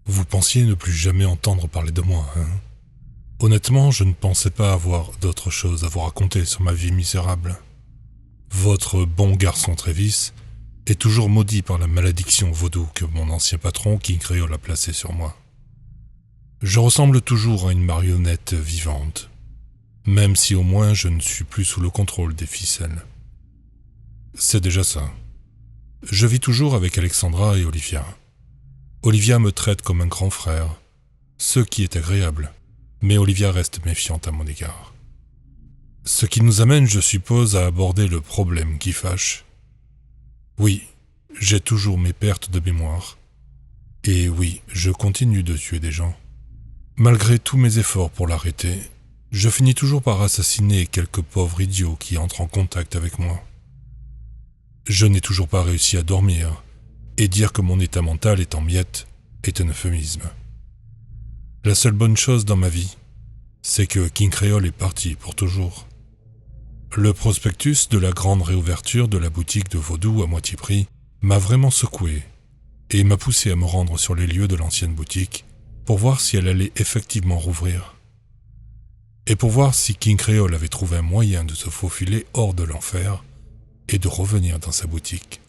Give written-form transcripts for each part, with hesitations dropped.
Vous pensiez ne plus jamais entendre parler de moi, hein? Honnêtement, je ne pensais pas avoir d'autre chose à vous raconter sur ma vie misérable. Votre bon garçon Travis est toujours maudit par la malédiction vaudou que mon ancien patron King Creole a placée sur moi. Je ressemble toujours à une marionnette vivante, même si au moins je ne suis plus sous le contrôle des ficelles. C'est déjà ça. Je vis toujours avec Alexandra et Olivia. Olivia me traite comme un grand frère, ce qui est agréable, mais Olivia reste méfiante à mon égard. Ce qui nous amène, je suppose, à aborder le problème qui fâche. Oui, j'ai toujours mes pertes de mémoire. Et oui, je continue de tuer des gens. Malgré tous mes efforts pour l'arrêter, je finis toujours par assassiner quelques pauvres idiots qui entrent en contact avec moi. Je n'ai toujours pas réussi à dormir, et dire que mon état mental est en miettes est un euphémisme. La seule bonne chose dans ma vie, c'est que King Creole est parti pour toujours. Le prospectus de la grande réouverture de la boutique de vaudou à moitié prix m'a vraiment secoué et m'a poussé à me rendre sur les lieux de l'ancienne boutique pour voir si elle allait effectivement rouvrir. Et pour voir si King Creole avait trouvé un moyen de se faufiler hors de l'enfer et de revenir dans sa boutique.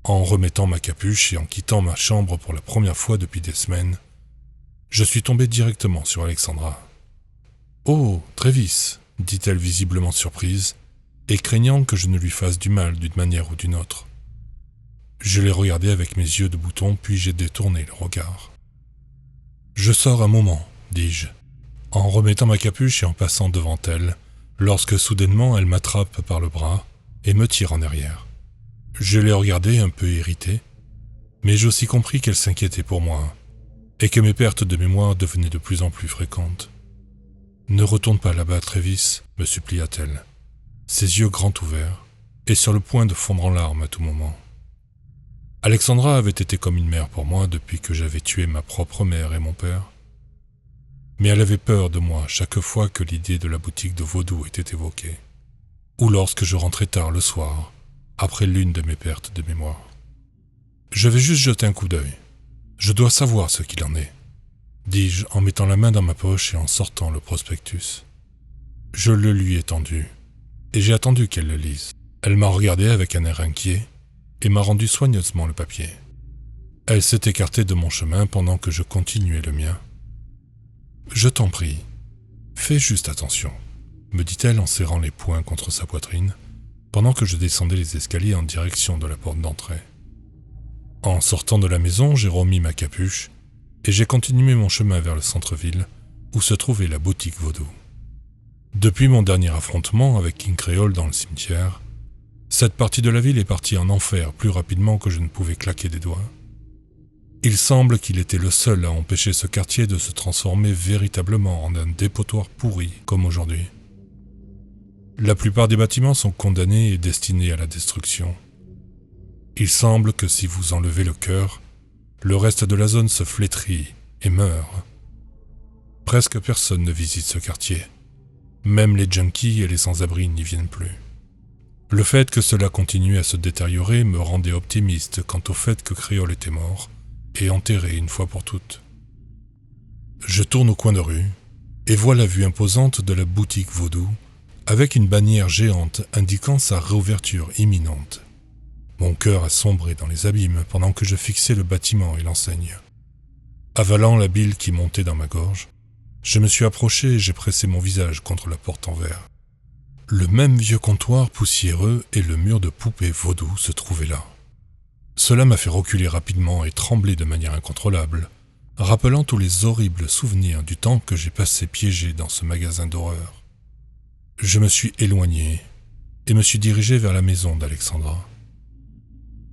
En remettant ma capuche et en quittant ma chambre pour la première fois depuis des semaines, je suis tombé directement sur Alexandra. « Oh, Travis !» dit-elle visiblement surprise, et craignant que je ne lui fasse du mal d'une manière ou d'une autre. Je l'ai regardée avec mes yeux de bouton, puis j'ai détourné le regard. « Je sors un moment, dis-je, en remettant ma capuche et en passant devant elle, lorsque soudainement elle m'attrape par le bras et me tire en arrière. Je l'ai regardée un peu irritée, mais j'ai aussi compris qu'elle s'inquiétait pour moi, et que mes pertes de mémoire devenaient de plus en plus fréquentes. « Ne retourne pas là-bas, Travis, me supplia-t-elle, ses yeux grands ouverts, et sur le point de fondre en larmes à tout moment. Alexandra avait été comme une mère pour moi depuis que j'avais tué ma propre mère et mon père. Mais elle avait peur de moi chaque fois que l'idée de la boutique de vaudou était évoquée, ou lorsque je rentrais tard le soir, après l'une de mes pertes de mémoire. Je vais juste jeter un coup d'œil. Je dois savoir ce qu'il en est, dis-je en mettant la main dans ma poche et en sortant le prospectus. Je le lui ai tendu, et j'ai attendu qu'elle le lise. Elle m'a regardé avec un air inquiet et m'a rendu soigneusement le papier. Elle s'est écartée de mon chemin pendant que je continuais le mien. « Je t'en prie, fais juste attention, » me dit-elle en serrant les poings contre sa poitrine, pendant que je descendais les escaliers en direction de la porte d'entrée. En sortant de la maison, j'ai remis ma capuche et j'ai continué mon chemin vers le centre-ville où se trouvait la boutique vaudou. Depuis mon dernier affrontement avec King Creole dans le cimetière, cette partie de la ville est partie en enfer plus rapidement que je ne pouvais claquer des doigts. Il semble qu'il était le seul à empêcher ce quartier de se transformer véritablement en un dépotoir pourri comme aujourd'hui. La plupart des bâtiments sont condamnés et destinés à la destruction. Il semble que si vous enlevez le cœur, le reste de la zone se flétrit et meurt. Presque personne ne visite ce quartier. Même les junkies et les sans-abri n'y viennent plus. Le fait que cela continue à se détériorer me rendait optimiste quant au fait que Creole était mort et enterré une fois pour toutes. Je tourne au coin de rue et vois la vue imposante de la boutique vaudou avec une bannière géante indiquant sa réouverture imminente. Mon cœur a sombré dans les abîmes pendant que je fixais le bâtiment et l'enseigne. Avalant la bile qui montait dans ma gorge, je me suis approché et j'ai pressé mon visage contre la porte en verre. Le même vieux comptoir poussiéreux et le mur de poupées vaudou se trouvaient là. Cela m'a fait reculer rapidement et trembler de manière incontrôlable, rappelant tous les horribles souvenirs du temps que j'ai passé piégé dans ce magasin d'horreur. Je me suis éloigné et me suis dirigé vers la maison d'Alexandra.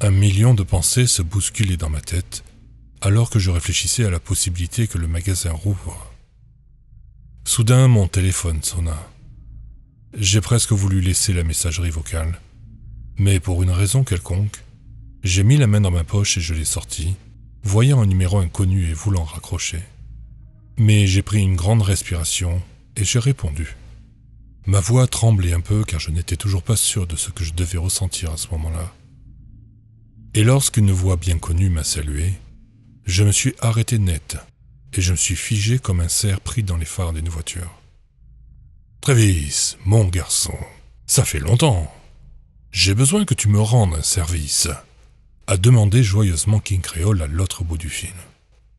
Un million de pensées se bousculaient dans ma tête alors que je réfléchissais à la possibilité que le magasin rouvre. Soudain, mon téléphone sonna. J'ai presque voulu laisser la messagerie vocale, mais pour une raison quelconque, j'ai mis la main dans ma poche et je l'ai sortie, voyant un numéro inconnu et voulant raccrocher. Mais j'ai pris une grande respiration et j'ai répondu. Ma voix tremblait un peu car je n'étais toujours pas sûr de ce que je devais ressentir à ce moment-là. Et lorsqu'une voix bien connue m'a salué, Je me suis arrêté net, et je me suis figé comme un cerf pris dans les phares d'une voiture. « Travis, mon garçon, ça fait longtemps. J'ai besoin que tu me rendes un service, » a demandé joyeusement King Creole à l'autre bout du fil.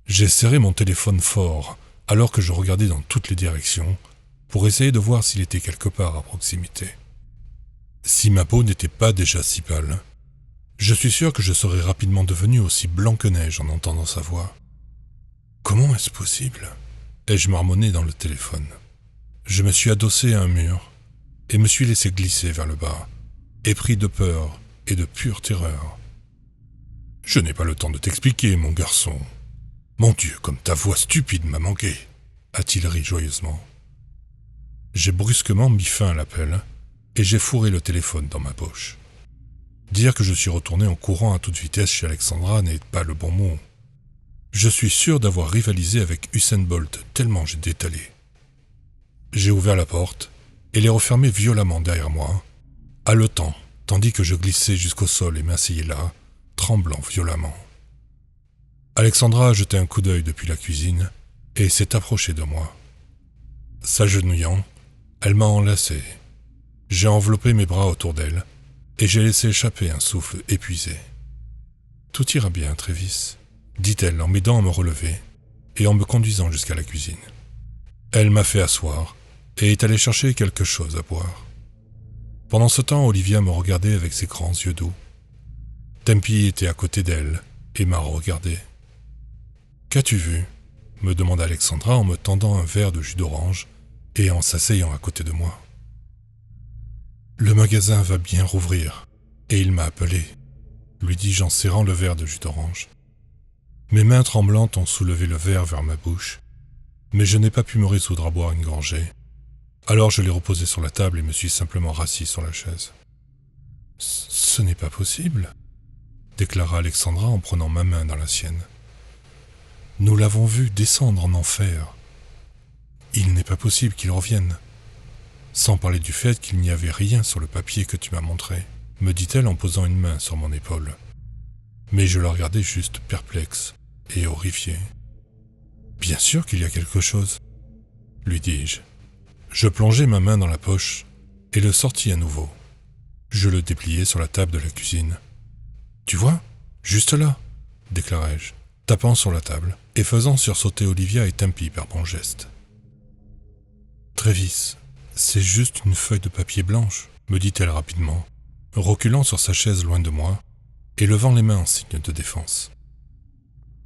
J'ai serré mon téléphone fort, alors que je regardais dans toutes les directions, pour essayer de voir s'il était quelque part à proximité. Si ma peau n'était pas déjà si pâle, je suis sûr que je serais rapidement devenu aussi blanc que neige en entendant sa voix. Comment est-ce possible ? Ai-je marmonné dans le téléphone. Je me suis adossé à un mur et me suis laissé glisser vers le bas, épris de peur et de pure terreur. Je n'ai pas le temps de t'expliquer, mon garçon. Mon Dieu, comme ta voix stupide m'a manqué, a-t-il ri joyeusement. J'ai brusquement mis fin à l'appel et j'ai fourré le téléphone dans ma poche. Dire que je suis retourné en courant à toute vitesse chez Alexandra n'est pas le bon mot. Je suis sûr d'avoir rivalisé avec Usain Bolt tellement j'ai détalé. J'ai ouvert la porte et l'ai refermée violemment derrière moi, haletant, tandis que je glissais jusqu'au sol et m'asseyais là, tremblant violemment. Alexandra a jeté un coup d'œil depuis la cuisine et s'est approchée de moi. S'agenouillant, elle m'a enlacé. J'ai enveloppé mes bras autour d'elle et j'ai laissé échapper un souffle épuisé. « Tout ira bien, Travis, » dit-elle en m'aidant à me relever et en me conduisant jusqu'à la cuisine. Elle m'a fait asseoir et est allée chercher quelque chose à boire. Pendant ce temps, Olivia me regardait avec ses grands yeux doux. Tempi était à côté d'elle et m'a regardé. « Qu'as-tu vu ?» me demanda Alexandra en me tendant un verre de jus d'orange et en s'asseyant à côté de moi. « Le magasin va bien rouvrir et il m'a appelé, » lui dis-je en serrant le verre de jus d'orange. Mes mains tremblantes ont soulevé le verre vers ma bouche, mais je n'ai pas pu me résoudre à boire une gorgée. Alors je l'ai reposé sur la table et me suis simplement rassis sur la chaise. « Ce n'est pas possible, » déclara Alexandra en prenant ma main dans la sienne. « Nous l'avons vu descendre en enfer. Il n'est pas possible qu'il revienne. Sans parler du fait qu'il n'y avait rien sur le papier que tu m'as montré, » me dit-elle en posant une main sur mon épaule. Mais je la regardais juste perplexe et horrifié. « Bien sûr qu'il y a quelque chose, » lui dis-je. Je plongeai ma main dans la poche et le sortis à nouveau. Je le dépliai sur la table de la cuisine. « Tu vois, juste là, » déclarai-je, tapant sur la table et faisant sursauter Olivia et Tempi par bons gestes. « Travis, c'est juste une feuille de papier blanche, » me dit-elle rapidement, reculant sur sa chaise loin de moi et levant les mains en signe de défense.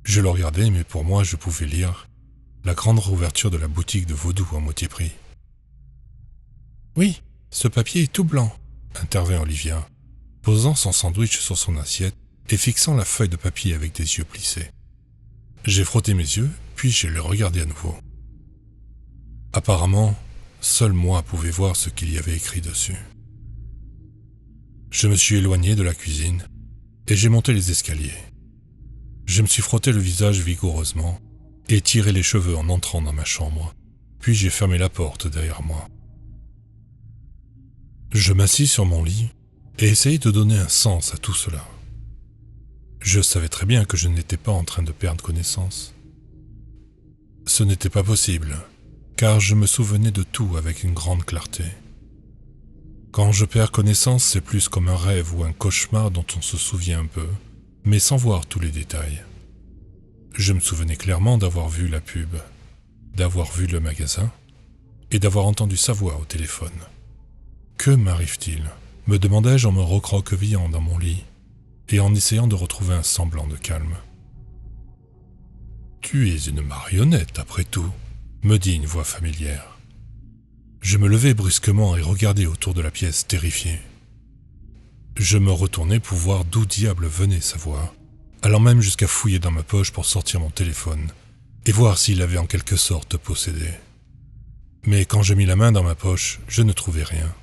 Je le regardais, mais pour moi je pouvais lire la grande réouverture de la boutique de vaudou à moitié prix. « Oui, ce papier est tout blanc, » intervint Olivia, posant son sandwich sur son assiette et fixant la feuille de papier avec des yeux plissés. J'ai frotté mes yeux, puis je l'ai regardé à nouveau. Apparemment, seul moi pouvais voir ce qu'il y avait écrit dessus. Je me suis éloigné de la cuisine et j'ai monté les escaliers. Je me suis frotté le visage vigoureusement et tiré les cheveux en entrant dans ma chambre, puis j'ai fermé la porte derrière moi. Je m'assis sur mon lit et essayai de donner un sens à tout cela. Je savais très bien que je n'étais pas en train de perdre connaissance. Ce n'était pas possible, car je me souvenais de tout avec une grande clarté. Quand je perds connaissance, c'est plus comme un rêve ou un cauchemar dont on se souvient un peu, mais sans voir tous les détails. Je me souvenais clairement d'avoir vu la pub, d'avoir vu le magasin et d'avoir entendu sa voix au téléphone. « Que m'arrive-t-il » me demandai-je en me recroquevillant dans mon lit et en essayant de retrouver un semblant de calme. « Tu es une marionnette, après tout » me dit une voix familière. Je me levai brusquement et regardai autour de la pièce, terrifié. Je me retournai pour voir d'où diable venait sa voix, allant même jusqu'à fouiller dans ma poche pour sortir mon téléphone et voir s'il avait en quelque sorte possédé. Mais quand je mis la main dans ma poche, je ne trouvais rien.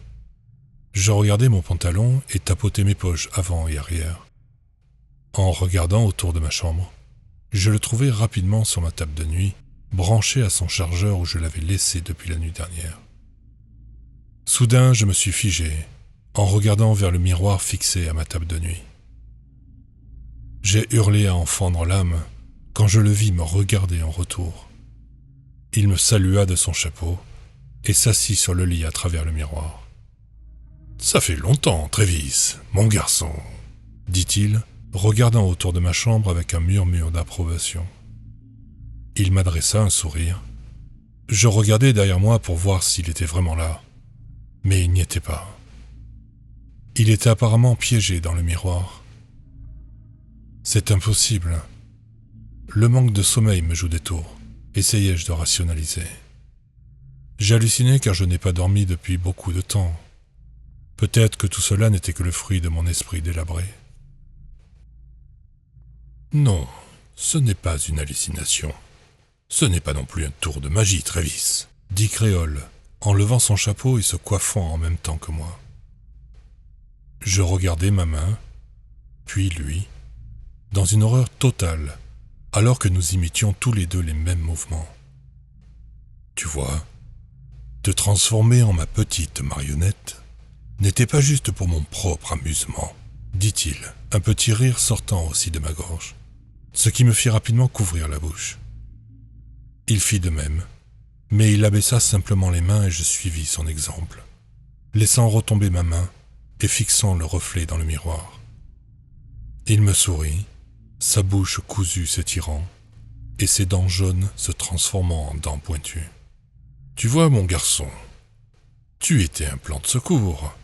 Je regardai mon pantalon et tapotai mes poches avant et arrière. En regardant autour de ma chambre, je le trouvai rapidement sur ma table de nuit, branché à son chargeur où je l'avais laissé depuis la nuit dernière. Soudain, je me suis figé, en regardant vers le miroir fixé à ma table de nuit. J'ai hurlé à en fendre l'âme, quand je le vis me regarder en retour. Il me salua de son chapeau et s'assit sur le lit à travers le miroir. « Ça fait longtemps, Travis, mon garçon, » dit-il, regardant autour de ma chambre avec un murmure d'approbation. Il m'adressa un sourire. Je regardai derrière moi pour voir s'il était vraiment là, mais il n'y était pas. Il était apparemment piégé dans le miroir. C'est impossible. Le manque de sommeil me joue des tours, essayai-je de rationaliser. J'hallucinais car je n'ai pas dormi depuis beaucoup de temps. Peut-être que tout cela n'était que le fruit de mon esprit délabré. Non, ce n'est pas une hallucination. Ce n'est pas non plus un tour de magie, Travis, dit Créole, en levant son chapeau et se coiffant en même temps que moi. Je regardai ma main, puis lui, dans une horreur totale, alors que nous imitions tous les deux les mêmes mouvements. Tu vois, te transformer en ma petite marionnette n'était pas juste pour mon propre amusement, dit-il, un petit rire sortant aussi de ma gorge, ce qui me fit rapidement couvrir la bouche. Il fit de même, mais il abaissa simplement les mains et je suivis son exemple, laissant retomber ma main et fixant le reflet dans le miroir. Il me sourit, sa bouche cousue s'étirant, et ses dents jaunes se transformant en dents pointues. « Tu vois, mon garçon, tu étais un plan de secours.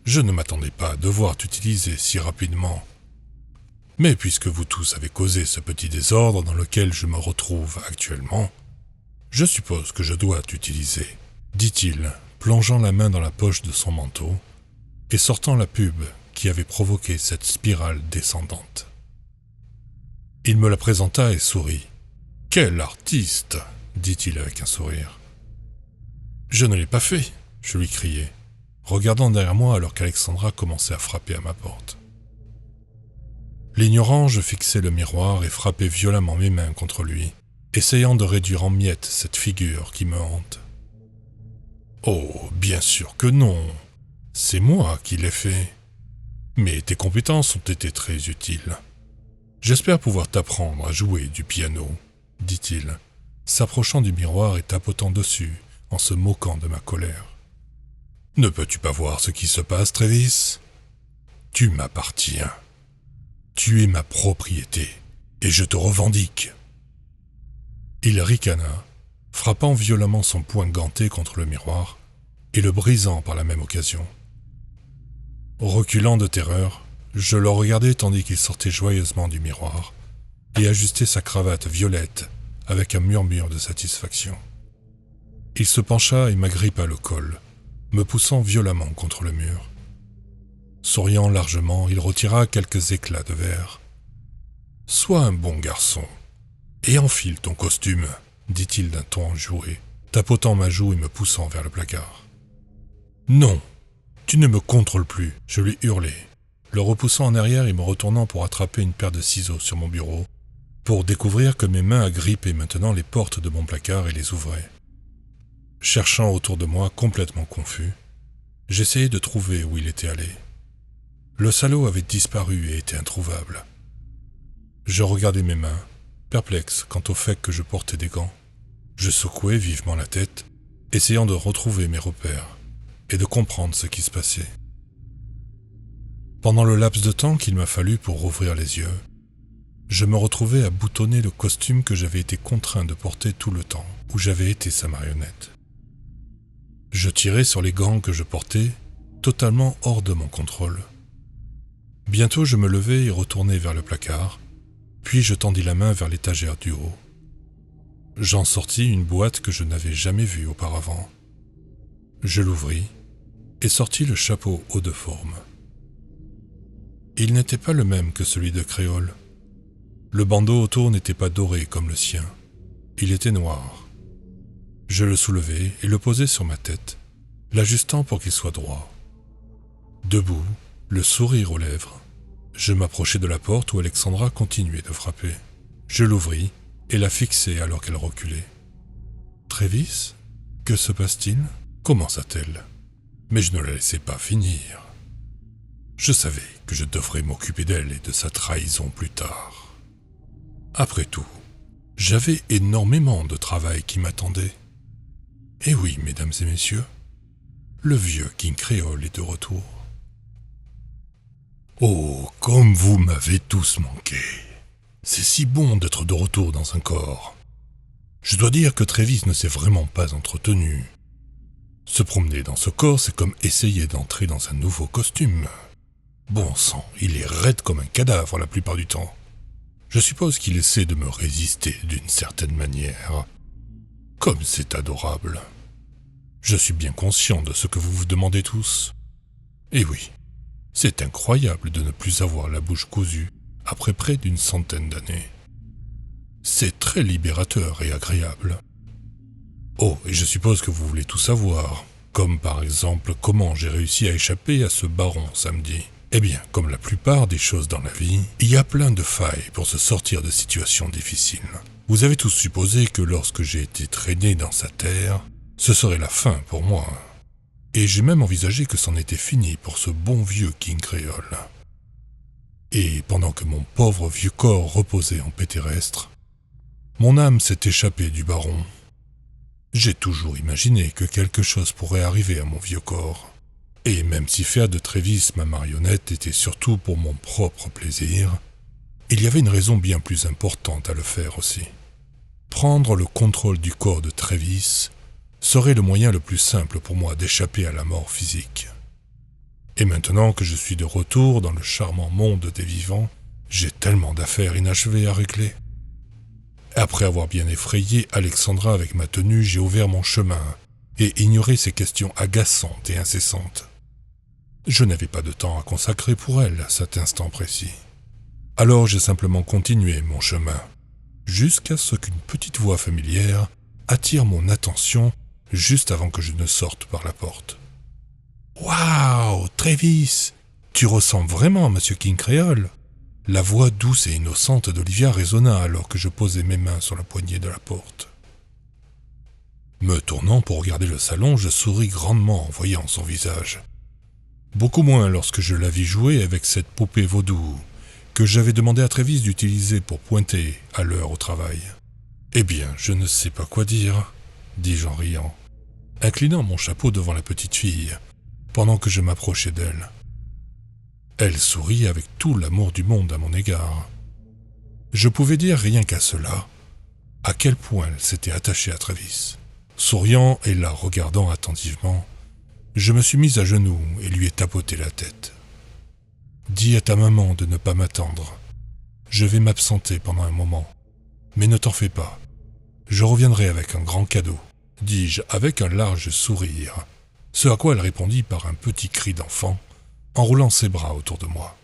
Je ne m'attendais pas à devoir t'utiliser si rapidement. Mais puisque vous tous avez causé ce petit désordre dans lequel je me retrouve actuellement, je suppose que je dois t'utiliser, dit-il, plongeant la main dans la poche de son manteau et sortant la pub qui avait provoqué cette spirale descendante. Il me la présenta et sourit. « Quel artiste !» dit-il avec un sourire. « Je ne l'ai pas fait !» je lui criai, regardant derrière moi alors qu'Alexandra commençait à frapper à ma porte. L'ignorant, je fixai le miroir et frappai violemment mes mains contre lui, essayant de réduire en miettes cette figure qui me hante. « Oh, bien sûr que non, c'est moi qui l'ai fait. Mais tes compétences ont été très utiles. J'espère pouvoir t'apprendre à jouer du piano, » dit-il, s'approchant du miroir et tapotant dessus en se moquant de ma colère. « Ne peux-tu pas voir ce qui se passe, Travis ? Tu m'appartiens. Tu es ma propriété, et je te revendique. » Il ricana, frappant violemment son poing ganté contre le miroir et le brisant par la même occasion. Reculant de terreur, je le regardai tandis qu'il sortait joyeusement du miroir et ajustait sa cravate violette avec un murmure de satisfaction. Il se pencha et m'agrippa le col, me poussant violemment contre le mur. Souriant largement, il retira quelques éclats de verre. « Sois un bon garçon et enfile ton costume, » dit-il d'un ton enjoué, tapotant ma joue et me poussant vers le placard. « Non, tu ne me contrôles plus !» je lui hurlai, le repoussant en arrière et me retournant pour attraper une paire de ciseaux sur mon bureau, pour découvrir que mes mains agrippaient maintenant les portes de mon placard et les ouvraient. Cherchant autour de moi complètement confus, j'essayais de trouver où il était allé. Le salaud avait disparu et était introuvable. Je regardais mes mains, perplexe quant au fait que je portais des gants. Je secouais vivement la tête, essayant de retrouver mes repères et de comprendre ce qui se passait. Pendant le laps de temps qu'il m'a fallu pour rouvrir les yeux, je me retrouvais à boutonner le costume que j'avais été contraint de porter tout le temps où j'avais été sa marionnette. Je tirais sur les gants que je portais, totalement hors de mon contrôle. Bientôt je me levai et retournai vers le placard, puis je tendis la main vers l'étagère du haut. J'en sortis une boîte que je n'avais jamais vue auparavant. Je l'ouvris et sortis le chapeau haut de forme. Il n'était pas le même que celui de Créole. Le bandeau autour n'était pas doré comme le sien. Il était noir. Je le soulevai et le posai sur ma tête, l'ajustant pour qu'il soit droit. Debout, le sourire aux lèvres, je m'approchai de la porte où Alexandra continuait de frapper. Je l'ouvris et la fixai alors qu'elle reculait. « Travis, que se passe-t-il » commença-t-elle. Mais je ne la laissai pas finir. Je savais que je devrais m'occuper d'elle et de sa trahison plus tard. Après tout, j'avais énormément de travail qui m'attendait. Et oui, mesdames et messieurs, le vieux King Créole est de retour. Oh, comme vous m'avez tous manqué. C'est si bon d'être de retour dans un corps. Je dois dire que Travis ne s'est vraiment pas entretenu. Se promener dans ce corps, c'est comme essayer d'entrer dans un nouveau costume. Bon sang, il est raide comme un cadavre la plupart du temps. Je suppose qu'il essaie de me résister d'une certaine manière. Comme c'est adorable. Je suis bien conscient de ce que vous vous demandez tous. Et oui, c'est incroyable de ne plus avoir la bouche cousue après près d'une centaine d'années. C'est très libérateur et agréable. Oh, et je suppose que vous voulez tout savoir, comme par exemple comment j'ai réussi à échapper à ce baron samedi. Eh bien, comme la plupart des choses dans la vie, il y a plein de failles pour se sortir de situations difficiles. Vous avez tous supposé que lorsque j'ai été traîné dans sa terre, ce serait la fin pour moi. Et j'ai même envisagé que c'en était fini pour ce bon vieux King Créole. Et pendant que mon pauvre vieux corps reposait en paix terrestre, mon âme s'est échappée du baron. J'ai toujours imaginé que quelque chose pourrait arriver à mon vieux corps. Et même si faire de Travis ma marionnette était surtout pour mon propre plaisir, il y avait une raison bien plus importante à le faire aussi. Prendre le contrôle du corps de Travis serait le moyen le plus simple pour moi d'échapper à la mort physique. Et maintenant que je suis de retour dans le charmant monde des vivants, j'ai tellement d'affaires inachevées à régler. Après avoir bien effrayé Alexandra avec ma tenue, j'ai ouvert mon chemin et ignoré ses questions agaçantes et incessantes. Je n'avais pas de temps à consacrer pour elle à cet instant précis. Alors j'ai simplement continué mon chemin, jusqu'à ce qu'une petite voix familière attire mon attention juste avant que je ne sorte par la porte. « Waouh, Travis, tu ressembles vraiment à Monsieur King Créole !» La voix douce et innocente d'Olivia résonna alors que je posais mes mains sur la poignée de la porte. Me tournant pour regarder le salon, je souris grandement en voyant son visage. Beaucoup moins lorsque je la vis jouer avec cette poupée vaudou que j'avais demandé à Travis d'utiliser pour pointer à l'heure au travail. « Eh bien, je ne sais pas quoi dire, » dis-je en riant, inclinant mon chapeau devant la petite fille, pendant que je m'approchais d'elle. Elle sourit avec tout l'amour du monde à mon égard. Je pouvais dire rien qu'à cela à quel point elle s'était attachée à Travis. Souriant et la regardant attentivement, je me suis mis à genoux et lui ai tapoté la tête. « Dis à ta maman de ne pas m'attendre. Je vais m'absenter pendant un moment. Mais ne t'en fais pas. Je reviendrai avec un grand cadeau, » dis-je avec un large sourire, ce à quoi elle répondit par un petit cri d'enfant, en roulant ses bras autour de moi.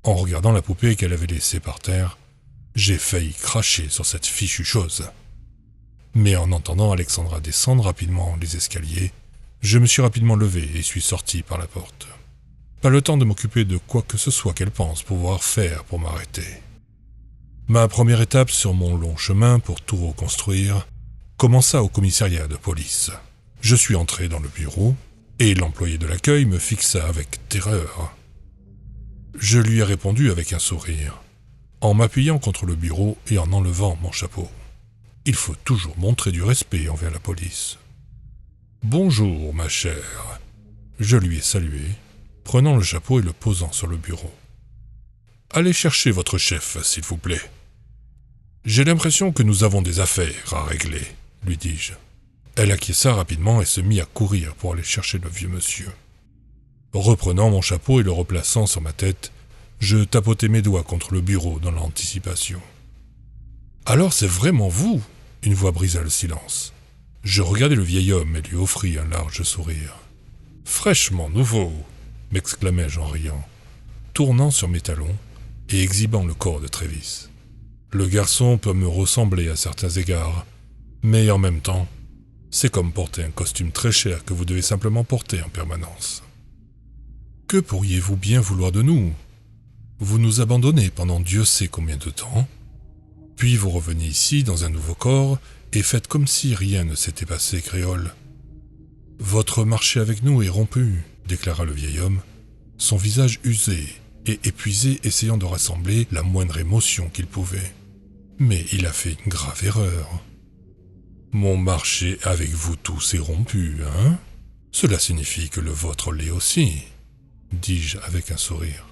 En regardant la poupée qu'elle avait laissée par terre, j'ai failli cracher sur cette fichue chose. Mais en entendant Alexandra descendre rapidement les escaliers, je me suis rapidement levé et suis sorti par la porte. Pas le temps de m'occuper de quoi que ce soit qu'elle pense pouvoir faire pour m'arrêter. Ma première étape sur mon long chemin pour tout reconstruire commença au commissariat de police. Je suis entré dans le bureau, et l'employé de l'accueil me fixa avec terreur. Je lui ai répondu avec un sourire, en m'appuyant contre le bureau et en enlevant mon chapeau. Il faut toujours montrer du respect envers la police. « Bonjour, ma chère. » Je lui ai salué, prenant le chapeau et le posant sur le bureau. « Allez chercher votre chef, s'il vous plaît. »« J'ai l'impression que nous avons des affaires à régler, » lui dis-je. Elle acquiesça rapidement et se mit à courir pour aller chercher le vieux monsieur. Reprenant mon chapeau et le replaçant sur ma tête, je tapotai mes doigts contre le bureau dans l'anticipation. « Alors c'est vraiment vous ?» Une voix brisa le silence. Je regardai le vieil homme et lui offris un large sourire. « Fraîchement nouveau !» m'exclamai-je en riant, tournant sur mes talons et exhibant le corps de Travis. Le garçon peut me ressembler à certains égards, mais en même temps, c'est comme porter un costume très cher que vous devez simplement porter en permanence. Que pourriez-vous bien vouloir de nous ? Vous nous abandonnez pendant Dieu sait combien de temps, puis vous revenez ici dans un nouveau corps et faites comme si rien ne s'était passé, Créole. Votre marché avec nous est rompu, déclara le vieil homme, son visage usé et épuisé essayant de rassembler la moindre émotion qu'il pouvait. Mais il a fait une grave erreur. Mon marché avec vous tous est rompu, hein? Cela signifie que le vôtre l'est aussi, dis-je avec un sourire.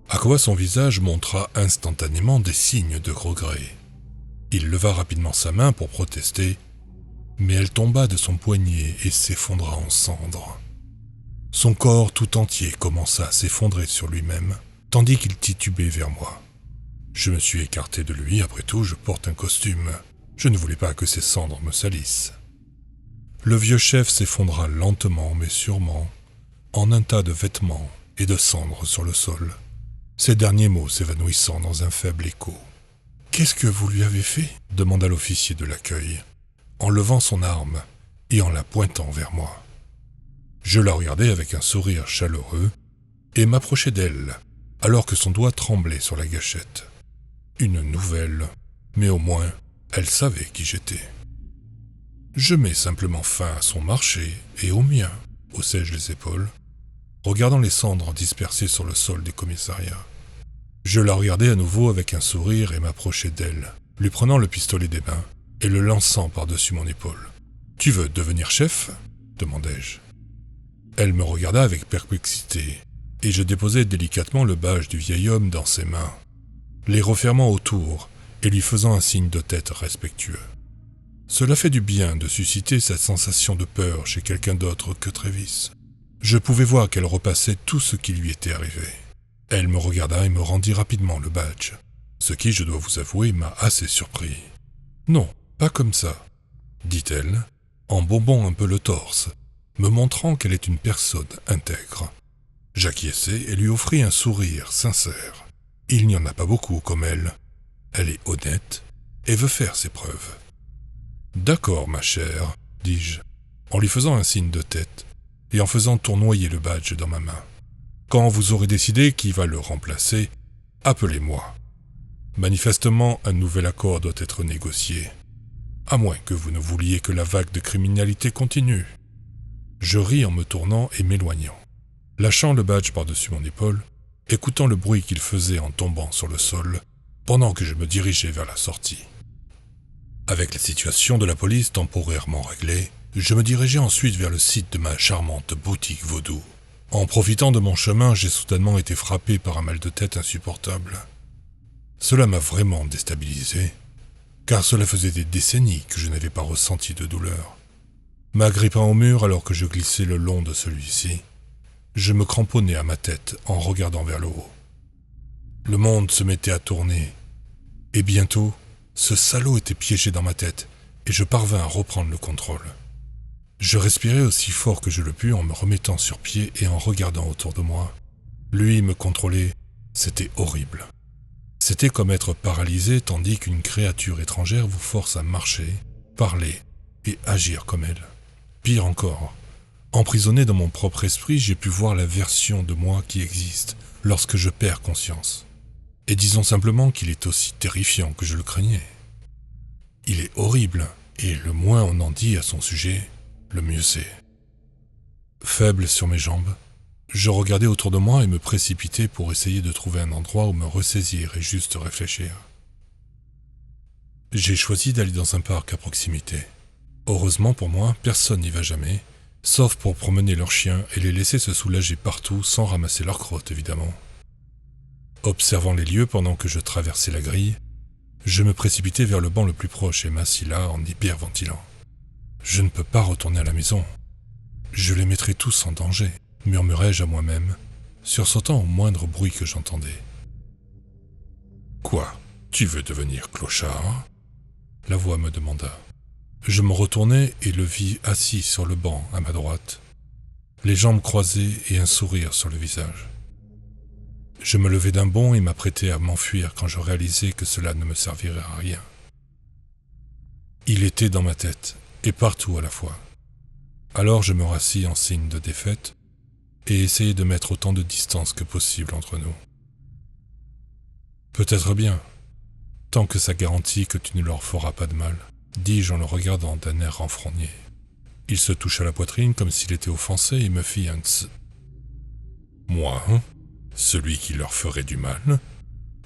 À quoi son visage montra instantanément des signes de regret. Il leva rapidement sa main pour protester, mais elle tomba de son poignet et s'effondra en cendres. Son corps tout entier commença à s'effondrer sur lui-même, tandis qu'il titubait vers moi. Je me suis écarté de lui, après tout, je porte un costume. Je ne voulais pas que ses cendres me salissent. Le vieux chef s'effondra lentement mais sûrement, en un tas de vêtements et de cendres sur le sol, ses derniers mots s'évanouissant dans un faible écho. « Qu'est-ce que vous lui avez fait » demanda l'officier de l'accueil, en levant son arme et en la pointant vers moi. Je la regardai avec un sourire chaleureux et m'approchai d'elle, alors que son doigt tremblait sur la gâchette. Une nouvelle, mais au moins, elle savait qui j'étais. Je mets simplement fin à son marché et au mien, haussai-je les épaules, regardant les cendres dispersées sur le sol des commissariats. Je la regardai à nouveau avec un sourire et m'approchai d'elle, lui prenant le pistolet des mains et le lançant par-dessus mon épaule. « Tu veux devenir chef ?» demandai-je. Elle me regarda avec perplexité, et je déposai délicatement le badge du vieil homme dans ses mains, les refermant autour et lui faisant un signe de tête respectueux. Cela fait du bien de susciter cette sensation de peur chez quelqu'un d'autre que Travis. Je pouvais voir qu'elle repassait tout ce qui lui était arrivé. Elle me regarda et me rendit rapidement le badge, ce qui, je dois vous avouer, m'a assez surpris. « Non, pas comme ça, » dit-elle, en bombant un peu le torse, me montrant qu'elle est une personne intègre. J'acquiesçai et lui offris un sourire sincère. Il n'y en a pas beaucoup comme elle. Elle est honnête et veut faire ses preuves. « D'accord, ma chère, » dis-je, en lui faisant un signe de tête et en faisant tournoyer le badge dans ma main. « Quand vous aurez décidé qui va le remplacer, appelez-moi. Manifestement, un nouvel accord doit être négocié, à moins que vous ne vouliez que la vague de criminalité continue. » Je ris en me tournant et m'éloignant, lâchant le badge par-dessus mon épaule, écoutant le bruit qu'il faisait en tombant sur le sol, pendant que je me dirigeais vers la sortie. Avec la situation de la police temporairement réglée, je me dirigeais ensuite vers le site de ma charmante boutique vaudou. En profitant de mon chemin, j'ai soudainement été frappé par un mal de tête insupportable. Cela m'a vraiment déstabilisé, car cela faisait des décennies que je n'avais pas ressenti de douleur. M'agrippant au mur alors que je glissais le long de celui-ci, je me cramponnais à ma tête en regardant vers le haut. Le monde se mettait à tourner, et bientôt, ce salaud était piégé dans ma tête, et je parvins à reprendre le contrôle. Je respirais aussi fort que je le pus en me remettant sur pied et en regardant autour de moi. Lui me contrôlait, c'était horrible. C'était comme être paralysé tandis qu'une créature étrangère vous force à marcher, parler et agir comme elle. Pire encore, emprisonné dans mon propre esprit, j'ai pu voir la version de moi qui existe lorsque je perds conscience. Et disons simplement qu'il est aussi terrifiant que je le craignais. Il est horrible, et le moins on en dit à son sujet, le mieux c'est. Faible sur mes jambes, je regardais autour de moi et me précipitais pour essayer de trouver un endroit où me ressaisir et juste réfléchir. J'ai choisi d'aller dans un parc à proximité. Heureusement pour moi, personne n'y va jamais, sauf pour promener leurs chiens et les laisser se soulager partout sans ramasser leurs crottes évidemment. Observant les lieux pendant que je traversais la grille, je me précipitai vers le banc le plus proche et m'assis là en hyperventilant. Je ne peux pas retourner à la maison. Je les mettrai tous en danger, murmurai-je à moi-même, sursautant au moindre bruit que j'entendais. Quoi, tu veux devenir clochard ? La voix me demanda. Je me retournai et le vis assis sur le banc à ma droite, les jambes croisées et un sourire sur le visage. Je me levai d'un bond et m'apprêtai à m'enfuir quand je réalisai que cela ne me servirait à rien. Il était dans ma tête, et partout à la fois. Alors je me rassis en signe de défaite et essayai de mettre autant de distance que possible entre nous. Peut-être bien, tant que ça garantit que tu ne leur feras pas de mal, dis-je en le regardant d'un air renfrogné. Il se toucha la poitrine comme s'il était offensé et me fit un tss. Moi, celui qui leur ferait du mal ?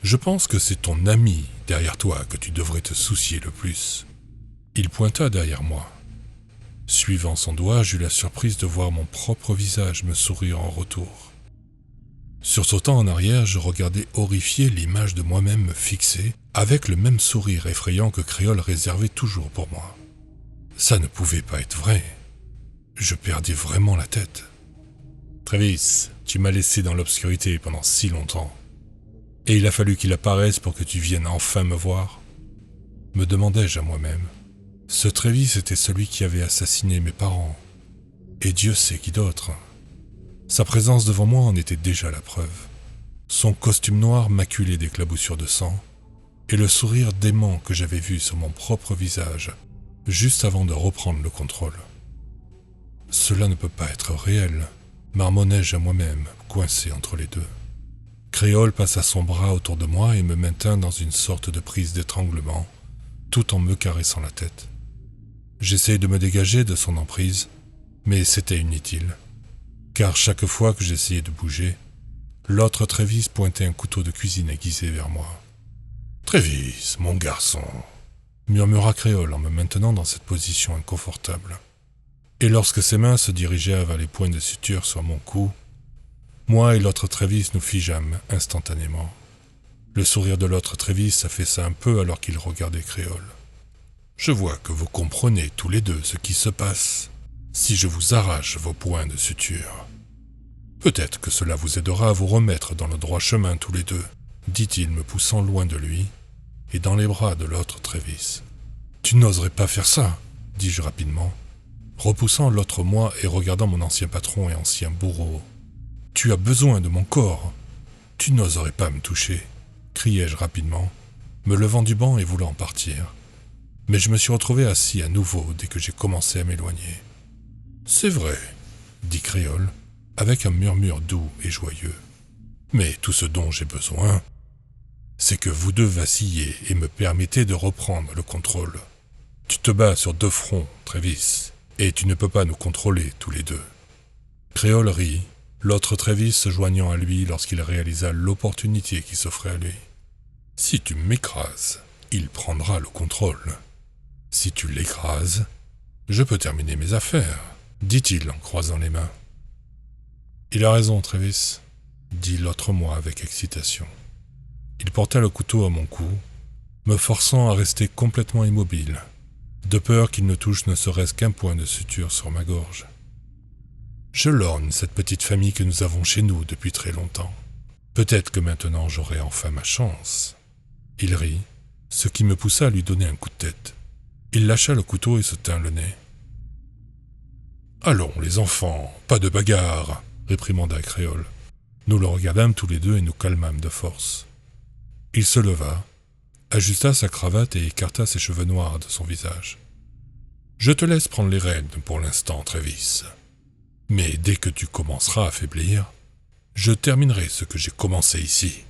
Je pense que c'est ton ami derrière toi que tu devrais te soucier le plus. » Il pointa derrière moi. Suivant son doigt, j'eus la surprise de voir mon propre visage me sourire en retour. Sursautant en arrière, je regardais horrifié l'image de moi-même me fixer, avec le même sourire effrayant que Créole réservait toujours pour moi. Ça ne pouvait pas être vrai. Je perdais vraiment la tête. « Travis, tu m'as laissé dans l'obscurité pendant si longtemps. Et il a fallu qu'il apparaisse pour que tu viennes enfin me voir ?» Me demandai-je à moi-même. Ce Travis était celui qui avait assassiné mes parents. Et Dieu sait qui d'autre. Sa présence devant moi en était déjà la preuve. Son costume noir maculé d'éclaboussures de sang, et le sourire dément que j'avais vu sur mon propre visage, juste avant de reprendre le contrôle. Cela ne peut pas être réel, marmonnai-je à moi-même, coincé entre les deux. Créole passa son bras autour de moi et me maintint dans une sorte de prise d'étranglement, tout en me caressant la tête. J'essayai de me dégager de son emprise, mais c'était inutile, car chaque fois que j'essayais de bouger, l'autre Travis pointait un couteau de cuisine aiguisé vers moi. « Travis, mon garçon !» murmura Créole en me maintenant dans cette position inconfortable. Et lorsque ses mains se dirigèrent vers les points de suture sur mon cou, moi et l'autre Travis nous figeâmes instantanément. Le sourire de l'autre Travis s'affaissa un peu alors qu'il regardait Créole. « Je vois que vous comprenez tous les deux ce qui se passe si je vous arrache vos points de suture. Peut-être que cela vous aidera à vous remettre dans le droit chemin tous les deux, » dit-il me poussant loin de lui et dans les bras de l'autre Travis. « Tu n'oserais pas faire ça, » dis-je rapidement, repoussant l'autre moi et regardant mon ancien patron et ancien bourreau. « Tu as besoin de mon corps. Tu n'oserais pas me toucher, » criai-je rapidement, me levant du banc et voulant partir. Mais je me suis retrouvé assis à nouveau dès que j'ai commencé à m'éloigner. « C'est vrai, » dit Créole, avec un murmure doux et joyeux. « Mais tout ce dont j'ai besoin, c'est que vous deux vacilliez et me permettez de reprendre le contrôle. Tu te bats sur deux fronts, Travis, et tu ne peux pas nous contrôler tous les deux. » Créole rit, l'autre Travis se joignant à lui lorsqu'il réalisa l'opportunité qui s'offrait à lui. « Si tu m'écrases, il prendra le contrôle. Si tu l'écrases, je peux terminer mes affaires, » dit-il en croisant les mains. « Il a raison, Travis, » dit l'autre moi avec excitation. Il porta le couteau à mon cou, me forçant à rester complètement immobile, de peur qu'il ne touche ne serait-ce qu'un point de suture sur ma gorge. Je lorgne cette petite famille que nous avons chez nous depuis très longtemps. Peut-être que maintenant j'aurai enfin ma chance. Il rit, ce qui me poussa à lui donner un coup de tête. Il lâcha le couteau et se tint le nez. « Allons, les enfants, pas de bagarre !» réprimanda Créole. Nous le regardâmes tous les deux et nous calmâmes de force. Il se leva, ajusta sa cravate et écarta ses cheveux noirs de son visage. « Je te laisse prendre les rênes pour l'instant, Travis. Mais dès que tu commenceras à faiblir, je terminerai ce que j'ai commencé ici. »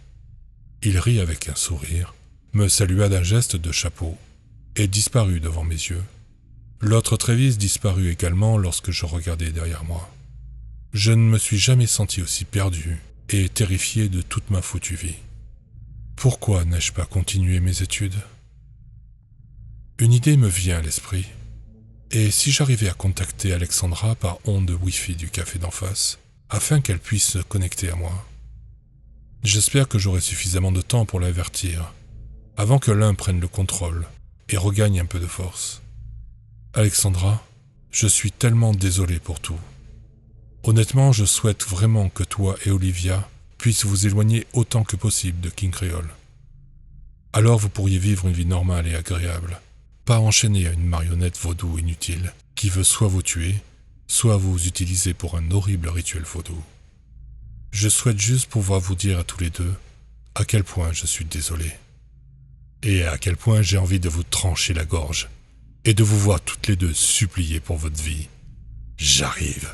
Il rit avec un sourire, me salua d'un geste de chapeau et disparut devant mes yeux. L'autre Travis disparut également lorsque je regardai derrière moi. Je ne me suis jamais senti aussi perdu et terrifié de toute ma foutue vie. Pourquoi n'ai-je pas continué mes études? Une idée me vient à l'esprit. Et si j'arrivais à contacter Alexandra par onde Wi-Fi du café d'en face, afin qu'elle puisse se connecter à moi? J'espère que j'aurai suffisamment de temps pour l'avertir, avant que l'un prenne le contrôle et regagne un peu de force. Alexandra, je suis tellement désolé pour tout. Honnêtement, je souhaite vraiment que toi et Olivia puissent vous éloigner autant que possible de King Creole. Alors vous pourriez vivre une vie normale et agréable, pas enchaîné à une marionnette vaudou inutile qui veut soit vous tuer, soit vous utiliser pour un horrible rituel vaudou. Je souhaite juste pouvoir vous dire à tous les deux à quel point je suis désolé. Et à quel point j'ai envie de vous trancher la gorge et de vous voir toutes les deux supplier pour votre vie. J'arrive.